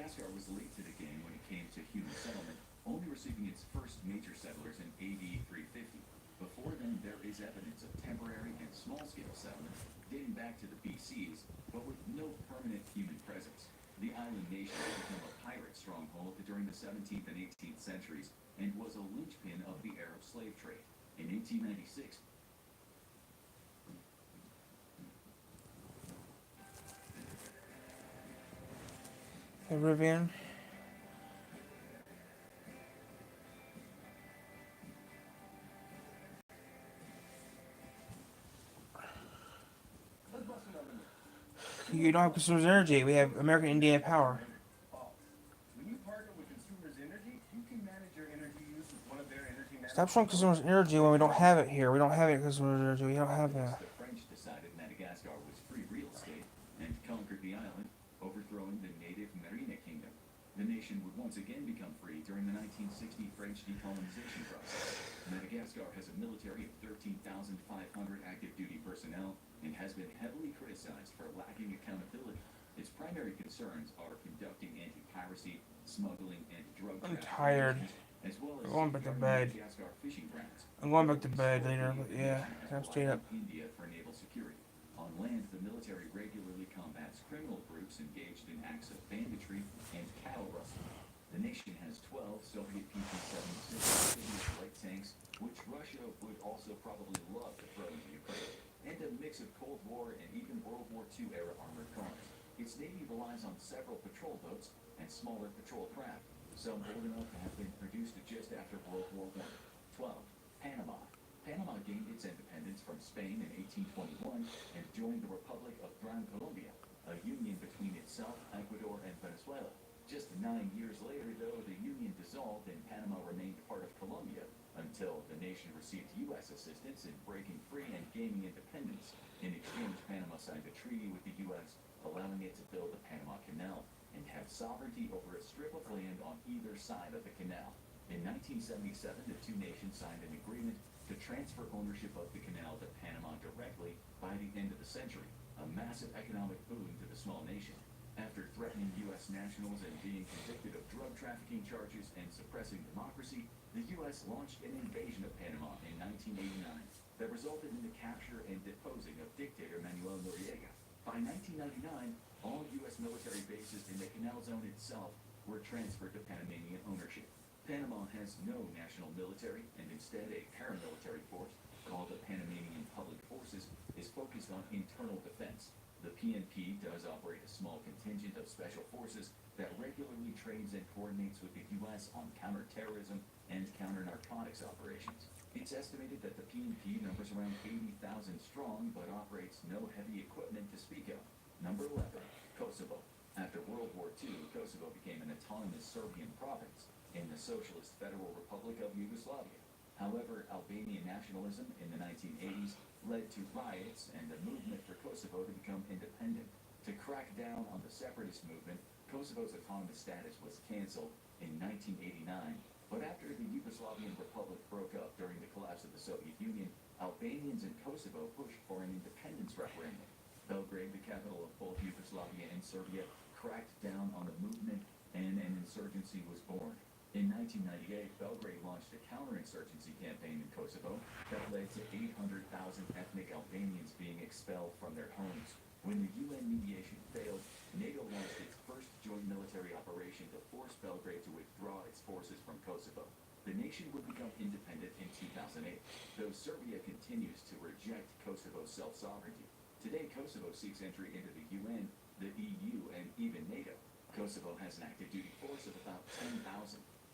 Madagascar was late to the game when it came to human settlement, only receiving its first major settlers in AD 350. Before then, there is evidence of temporary and small-scale settlement dating back to the BCs, but with no permanent human presence. The island nation became a pirate stronghold during the 17th and 18th centuries and was a linchpin of the Arab slave trade. In 1896, Hey, Rivian. You don't have Consumers Energy. We have American Indian Power. When you partner with Consumers Energy, you can manage your energy use with one of their energy Stop management showing Consumers programs. Energy when we don't have it here. We don't have it, Consumers Energy. We don't have the that. French decided Madagascar was free real estate and conquered the island, overthrowing the native Merina kingdom. The nation would once again become free during the 1960 French decolonization process. Madagascar has a military of 13,500 active duty personnel and has been heavily criticized for lacking accountability. Its primary concerns are conducting anti-piracy, smuggling, and drug I'm trafficking tired. missions, as well I'm as going back to safeguarding bed. Madagascar fishing grounds. I'm going back Though to bed later, historically, but the yeah, nation has I'm relied staying on up. India for naval security. On land, the military regularly combats criminal groups engaged in acts of banditry and cattle rustling. The nation has 12 Soviet PP-76 amphibious light tanks, which Russia would also probably love to throw into Ukraine, and a mix of Cold War and even World War II era armored cars. Its navy relies on several patrol boats and smaller patrol craft, some old enough to have been produced just after World War I. 12. Panama. Panama gained its independence from Spain in 1821 and joined the Republic of Gran Colombia, a union between itself, Ecuador, and Venezuela. Just 9 years later, though, the union dissolved and Panama remained part of Colombia until the nation received U.S. assistance in breaking free and gaining independence. In exchange, Panama signed a treaty with the U.S., allowing it to build the Panama Canal and have sovereignty over a strip of land on either side of the canal. In 1977, the two nations signed an agreement to transfer ownership of the canal to Panama directly by the end of the century, a massive economic boon to the small nation. After threatening U.S. nationals and being convicted of drug trafficking charges and suppressing democracy, the U.S. launched an invasion of Panama in 1989 that resulted in the capture and deposing of dictator Manuel Noriega. By 1999, all U.S. military bases in the canal zone itself were transferred to Panamanian ownership. Panama has no national military, and instead a paramilitary force called the Panamanian Public Forces is focused on internal defense. The PNP does operate a small contingent of special forces that regularly trains and coordinates with the U.S. on counterterrorism and counter-narcotics operations. It's estimated that the PNP numbers around 80,000 strong, but operates no heavy equipment to speak of. Number 11. Kosovo. After World War II, Kosovo became an autonomous Serbian province in the Socialist Federal Republic of Yugoslavia. However, Albanian nationalism in the 1980s led to riots and a movement for Kosovo to become independent. To crack down on the separatist movement, Kosovo's autonomous status was canceled in 1989. But after the Yugoslavian Republic broke up during the collapse of the Soviet Union, Albanians in Kosovo pushed for an independence referendum. Belgrade, the capital of both Yugoslavia and Serbia, cracked down on the movement and an insurgency was born. In 1998, Belgrade launched a counterinsurgency campaign in Kosovo that led to 800,000 ethnic Albanians being expelled from their homes. When the UN mediation failed, NATO launched its first joint military operation to force Belgrade to withdraw its forces from Kosovo. The nation would become independent in 2008, though Serbia continues to reject Kosovo's self-sovereignty. Today, Kosovo seeks entry into the UN, the EU, and even NATO. Kosovo has an active duty force of about 10,000.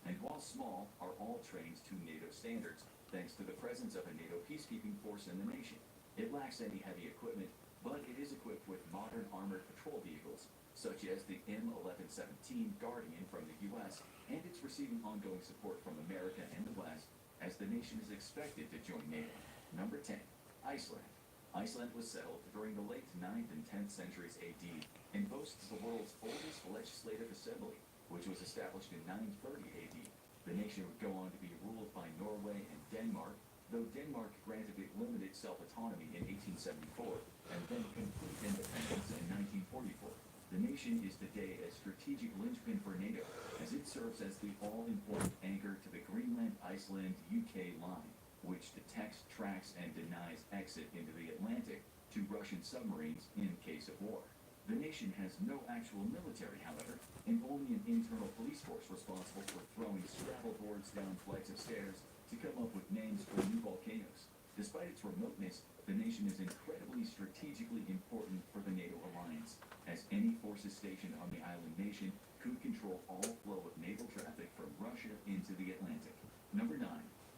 And while small, are all trained to NATO standards, thanks to the presence of a NATO peacekeeping force in the nation. It lacks any heavy equipment, but it is equipped with modern armored patrol vehicles, such as the M1117 Guardian from the U.S., and it's receiving ongoing support from America and the West, as the nation is expected to join NATO. Number 10. Iceland. Iceland was settled during the late 9th and 10th centuries AD, and boasts the world's oldest legislative assembly, which was established in 930 AD. The nation would go on to be ruled by Norway and Denmark, though Denmark granted it limited self-autonomy in 1874 and then complete independence in 1944. The nation nation is today a strategic linchpin for NATO, as it serves as the all-important anchor to the Greenland-Iceland-UK line, which detects, tracks, and denies exit into the Atlantic to Russian submarines in case of war. The nation has no actual military, however, and only an internal police force responsible for throwing Scrabble boards down flights of stairs to come up with names for new volcanoes. Despite its remoteness, the nation is incredibly strategically important for the NATO alliance, as any forces stationed on the island nation could control all flow of naval traffic from Russia into the Atlantic. Number 9.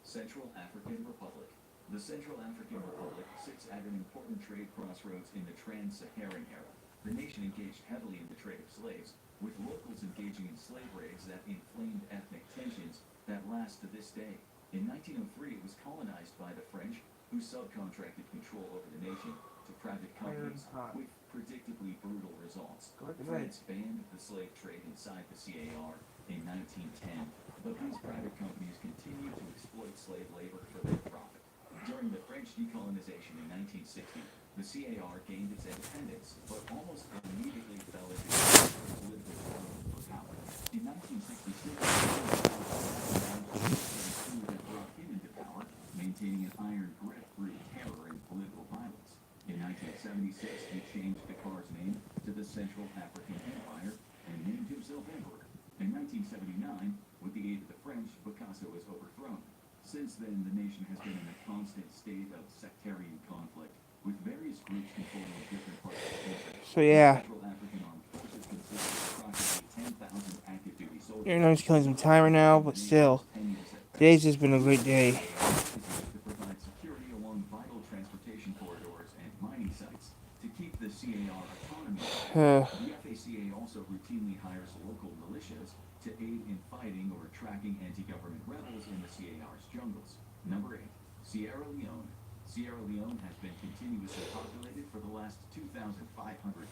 Central African Republic. The Central African Republic sits at an important trade crossroads in the trans-Saharan era. The nation engaged heavily in the trade of slaves, with locals engaging in slave raids that inflamed ethnic tensions that last to this day. In 1903, it was colonized by the French, who subcontracted control over the nation to private companies with predictably brutal results. France banned the slave trade inside the CAR in 1910, but these private companies continued to exploit slave labor for their profit. During the French decolonization in 1960, the CAR gained its independence, but almost immediately fell into political struggle for power. In 1966, that brought him into power, maintaining an iron grip through terror and political violence. In 1976, he changed the CAR's name to the Central African Empire and named himself emperor. In 1979, with the aid of the French, Bokassa was overthrown. Since then, the nation has been in a constant state of sectarian conflict, with various groups controlling different parts of the country. So yeah, Central African Armed Forces consists of approximately 10,000 active duty soldiers. you know, I'm just killing some time right now, but still, today's just been a great day. To provide security along vital transportation corridors and mining sites to keep the CAR autonomy. The FACA also routinely hires local militias to aid in fighting or tracking anti-government rebels in the CAR's jungles. Number 8. Sierra Leone. Sierra Leone has been continuously populated for the last 2,500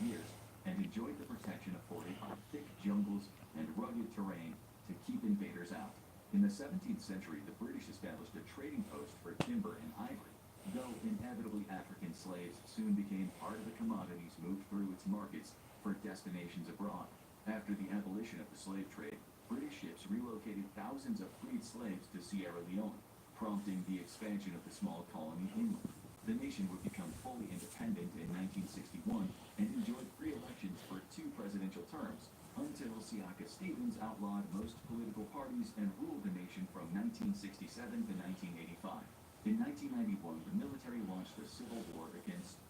years and enjoyed the protection afforded by thick jungles and rugged terrain to keep invaders out. In the 17th century, the British established a trading post for timber and ivory, though inevitably African slaves soon became part of the commodities moved through its markets for destinations abroad. After the abolition of the slave trade, British ships relocated thousands of freed slaves to Sierra Leone, prompting the expansion of the small colony inland. The nation would become fully independent in 1961 and enjoyed free elections for 2 presidential terms, until Siaka Stevens outlawed most political parties and ruled the nation from 1967 to 1985. In 1991, the military launched a civil war against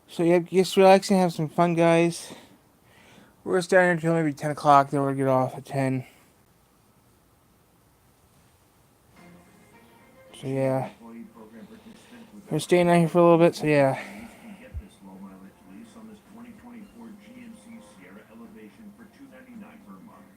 So yeah, just relaxing, have some fun, guys. We're starting until maybe 10 o'clock, then we'll get off at 10. So yeah, we're staying out here for a little bit, so yeah. Get this low mileage lease on this 2024 GMC Sierra Elevation for $299 per month.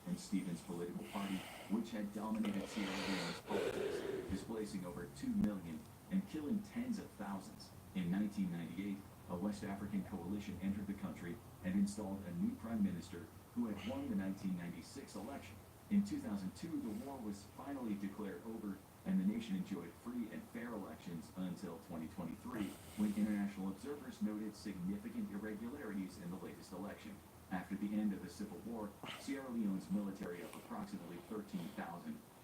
And Stevens' political party, which had dominated Sierra Leone's politics, displacing over 2 million and killing tens of thousands. In 1998, a West African coalition entered the country and installed a new prime minister who had won the 1996 election. In 2002, the war was finally declared over, and the nation enjoyed free and fair elections until 2023, when international observers noted significant irregularities in the latest election. After the end of the Civil War, Sierra Leone's military of approximately 13,000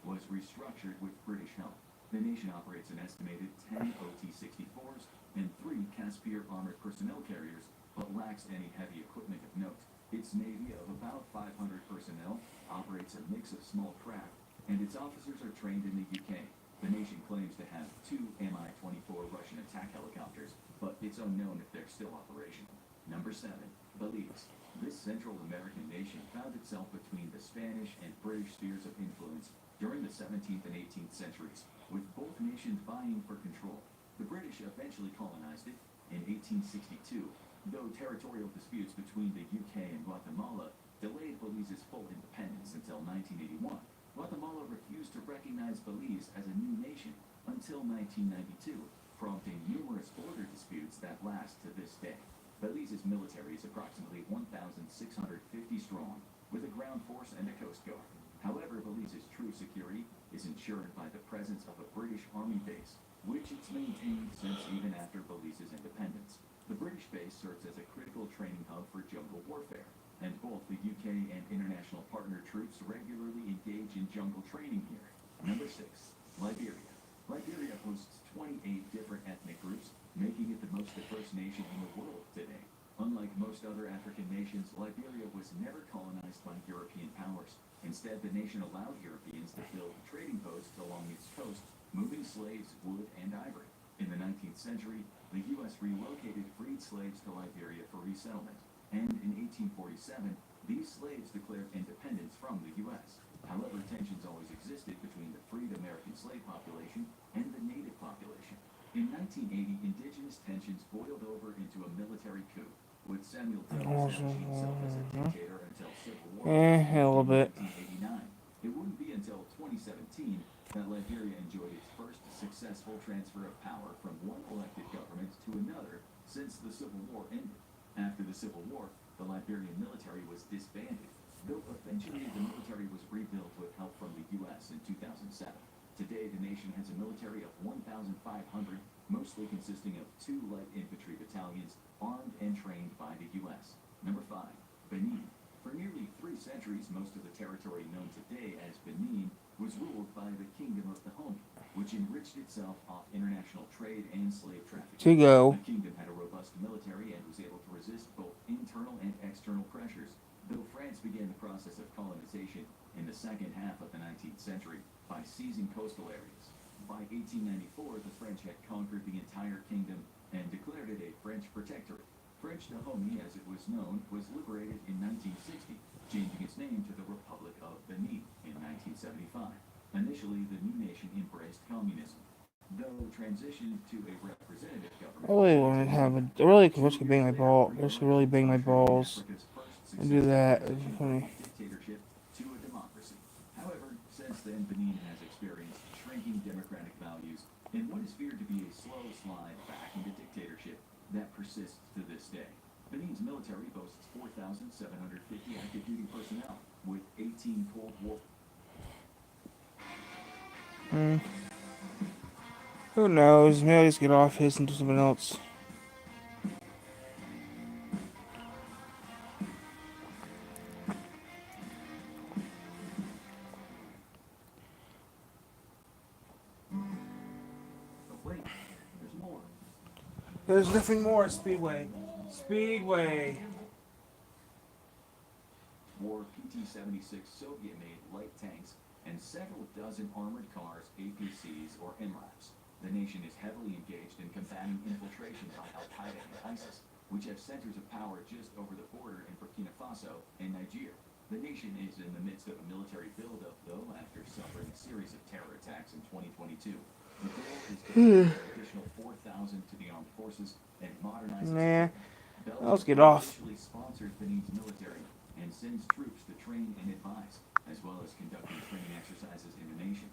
was restructured with British help. The nation operates an estimated 10 OT-64s and 3 Caspier armored personnel carriers, but lacks any heavy equipment of note. Its navy of about 500 personnel operates a mix of small craft, and its officers are trained in the UK. The nation claims to have 2 Mi-24 Russian attack helicopters, but it's unknown if they're still operational. Number 7. Belize. This Central American nation found itself between the Spanish and British spheres of influence during the 17th and 18th centuries, with both nations vying for control. The British eventually colonized it in 1862, though territorial disputes between the UK and Guatemala delayed Belize's full independence until 1981. Guatemala refused to recognize Belize as a new nation until 1992, prompting numerous border disputes that last to this day. Belize's military is approximately 1,650 strong, with a ground force and a coast guard. However, Belize's true security is ensured by the presence of a British Army base, which it's maintained since even after Belize's independence. The British base serves as a critical training hub for jungle warfare, and both the UK and international partner troops regularly engage in jungle training here. Number 6. Liberia. Liberia hosts 28 different ethnic groups, making it the most diverse nation in the world today. Unlike most other African nations, Liberia was never colonized by European powers. Instead, the nation allowed Europeans to build trading posts along its coast, moving slaves, wood, and ivory. In the 19th century, the U.S. relocated freed slaves to Liberia for resettlement, and in 1847, these slaves declared independence from the U.S. However, tensions always existed between the freed American slave population and the native population. In 1980, indigenous tensions boiled over into a military coup, with Samuel Doe establishing himself as a dictator until civil war A little bit. in 1989. It wouldn't be until 2017 that Liberia enjoyed its first successful transfer of power from one elected government to another since the Civil War ended. After the Civil War, the Liberian military was disbanded, though eventually the military was rebuilt with help from the U.S. in 2007. Today, the nation has a military of 1,500, mostly consisting of 2 light infantry battalions armed and trained by the U.S. Number 5. Benin. For nearly 3 centuries, most of the territory known today as Benin was ruled by the Kingdom of Dahomey, which enriched itself off international trade and slave trafficking. To go. The kingdom had a robust military and was able to resist both internal and external pressures, though France began the process of colonization in the second half of the 19th century by seizing coastal areas. By 1894, the French had conquered the entire kingdom and declared it a French protectorate. French Dahomey, as it was known, was liberated in 1960, changing its name to the Republic of Benin in 1975. Initially, the new nation embraced communism, though transitioned to a representative government. I really want to have a. I really could risk bang my ball. Just really bang my balls and do that. It's funny. Dictatorship to a democracy. However, since then, Benin has experienced shrinking democratic values in what is feared to be a slow slide back into dictatorship that persists to this day. Benin's military boasts 4,750 active duty personnel, with 18 Cold War. Who knows? Maybe I'll just get off his and do something else. But wait, there's more. There's nothing more. Speedway. Speedway. Wore PT-76 Soviet-made light tanks and several dozen armored cars, APCs, or MRAPs. The nation is heavily engaged in combating infiltration by Al-Qaeda and ISIS, which have centers of power just over the border in Burkina Faso and Niger. The nation is in the midst of a military buildup, though, after suffering a series of terror attacks in 2022. The goal is to add an additional 4,000 to the armed forces and modernize its Nah. Belgium Let's get off. officially sponsors Benin's military and sends troops to train and advise, as well as conducting training exercises in the nation.